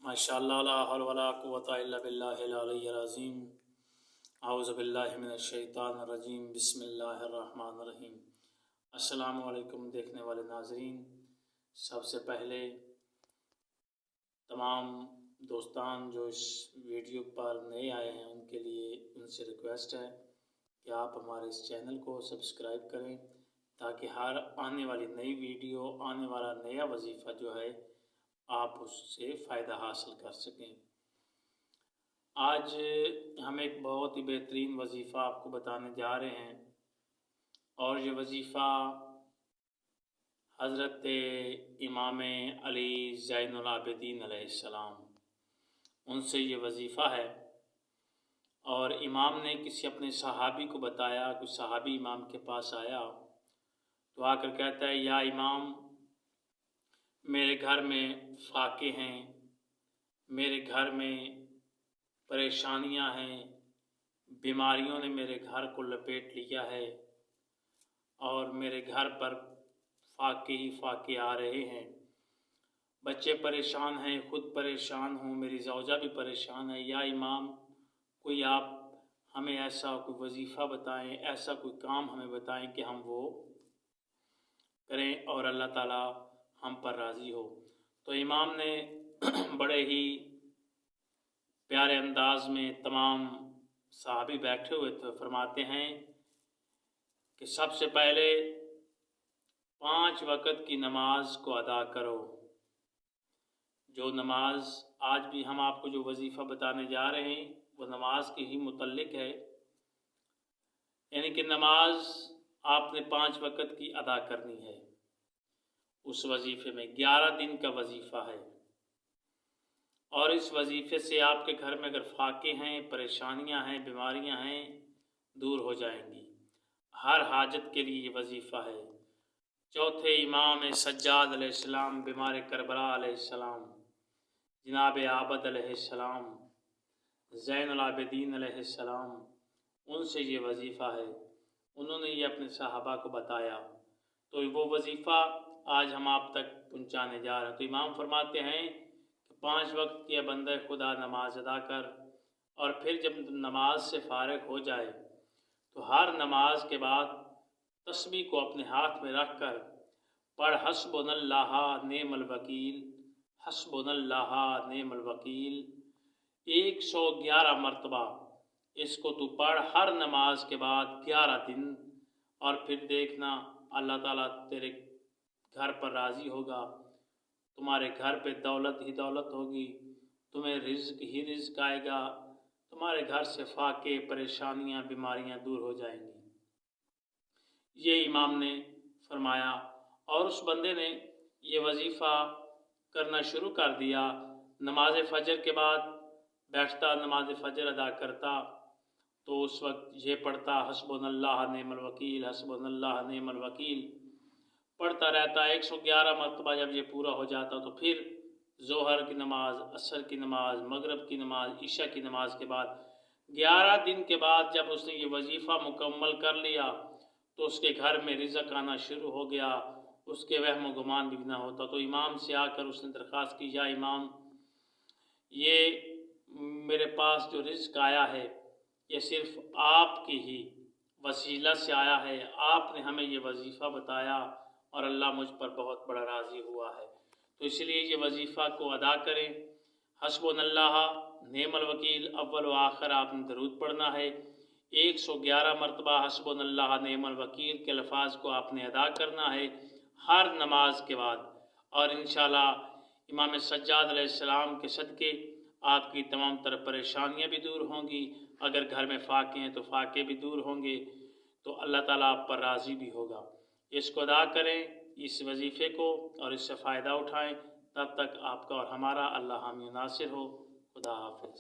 माशाअल्लाह ला हौला वला कुव्वता इल्ला बिल्लाहिल अलिय्यिल अज़ीम। औज़ु बिल्लाहि मिनश शैतानिर रजीम। बिस्मिल्लाहिर रहमानिर रहीम। अस्सलामु अलैकुम देखने वाले नाज़रीन, सबसे पहले तमाम दोस्तान जो इस वीडियो पर नए आए हैं उनके लिए उनसे रिक्वेस्ट है कि आप हमारे इस चैनल को सब्सक्राइब करें ताकि हर आने वाली नई वीडियो, आने वाला नया वजीफ़ा जो है आप उससे फ़ायदा हासिल कर सकें। आज हम एक बहुत ही बेहतरीन वजीफ़ा आपको बताने जा रहे हैं और ये वजीफ़ा हज़रत इमाम अली ज़ैनुल आबिदीन अलैहिस्सलाम उनसे ये वजीफ़ा है। और इमाम ने किसी अपने सहाबी को बताया, कुछ सहाबी इमाम के पास आया तो आकर कहता है, या इमाम, मेरे घर में फाके हैं, मेरे घर में परेशानियां हैं, बीमारियों ने मेरे घर को लपेट लिया है और मेरे घर पर फाके ही फाके आ रहे हैं। बच्चे परेशान हैं, खुद परेशान हूँ, मेरी ज़ौजा भी परेशान है। या इमाम, कोई आप हमें ऐसा कोई वजीफ़ा बताएं, ऐसा कोई काम हमें बताएं कि हम वो करें और अल्लाह ताला हम पर राज़ी हो। तो इमाम ने बड़े ही प्यारे अंदाज में, तमाम सहाबी बैठे हुए थे, फरमाते हैं कि सबसे पहले 5 वक़्त की नमाज को अदा करो। जो नमाज आज भी हम आपको जो वजीफ़ा बताने जा रहे हैं वो नमाज के ही मुतल्लिक है, यानी कि नमाज आपने 5 वक़्त की अदा करनी है। उस वजीफ़े में 11 दिन का वजीफ़ा है और इस वजीफ़े से आपके घर में अगर फाके हैं, परेशानियां हैं, बीमारियां हैं, दूर हो जाएंगी। हर हाजत के लिए ये वजीफ़ा है। चौथे इमाम सज्जाद अलैहिस्सलाम, बीमार करबला अलैहिस्सलाम, जनाब आबद अलैहिस्सलाम, ज़ैनुल आबिदीन अलैहिस्सलाम, उनसे ये वजीफ़ा है। उन्होंने ये अपने सहाबा को बताया तो वो वजीफ़ा आज हम आप तक पहुँचाने जा रहे हैं। तो इमाम फरमाते हैं कि 5 वक्त की बंदे खुदा नमाज अदा कर और फिर जब नमाज से फारिग हो जाए तो हर नमाज के बाद तस्बीह को अपने हाथ में रख कर पढ़, हस्बुनल्लाह नेमल वकील, हस्बुनल्लाह नेमल वकील। 111 मरतबा इसको तू पढ़ हर नमाज के बाद 11 दिन, और फिर देखना अल्लाह ताला तेरे घर पर राज़ी होगा। तुम्हारे घर पे दौलत ही दौलत होगी, तुम्हें रिज़्क ही रिज़्क आएगा, तुम्हारे घर से फाके, परेशानियां, बीमारियां दूर हो जाएंगी। ये इमाम ने फरमाया और उस बंदे ने ये वजीफ़ा करना शुरू कर दिया। नमाज फ़जर के बाद बैठता, नमाज फ़जर अदा करता तो उस वक्त ये पढ़ता, हस्बुनल्लाह नेमल वकील, हस्बुनल्लाह नेमल वकील पढ़ता रहता। 111 मरतबा जब ये पूरा हो जाता तो फिर ज़ोहर की नमाज, असर की नमाज, मगरिब की नमाज, ईशा की नमाज के बाद 11 दिन के बाद जब उसने ये वजीफ़ा मुकम्मल कर लिया तो उसके घर में रिज़्क आना शुरू हो गया, उसके वहम गुमान भी ना होता। तो इमाम से आकर उसने दरख्वास्त की, या इमाम, ये मेरे पास जो रिज़्क आया है ये सिर्फ़ आपकी ही वसीला से आया है, आपने हमें ये वजीफ़ा बताया और अल्लाह मुझ पर बहुत बड़ा राज़ी हुआ है। तो इसलिए ये वजीफ़ा को अदा करें। हस्बुनल्लाह नेमल वकील, अव्वल व आखिर आपने दरूद पढ़ना है। 111 मरतबा हस्बुनल्लाह नेमल वकील के अल्फाज को आपने अदा करना है हर नमाज के बाद, और इंशाअल्लाह इमाम सज्जाद अलैहिस्सलाम के सदक़े आपकी तमाम तरह परेशानियां भी दूर होंगी। अगर घर में फाके हैं तो फाके भी दूर होंगे, तो अल्लाह ताला आप पर राज़ी भी होगा। इसको अदा करें, इस वजीफ़े को, और इससे फ़ायदा उठाएं। तब तक आपका और हमारा अल्लाह हामी नासिर हो। खुदा हाफ़िज़।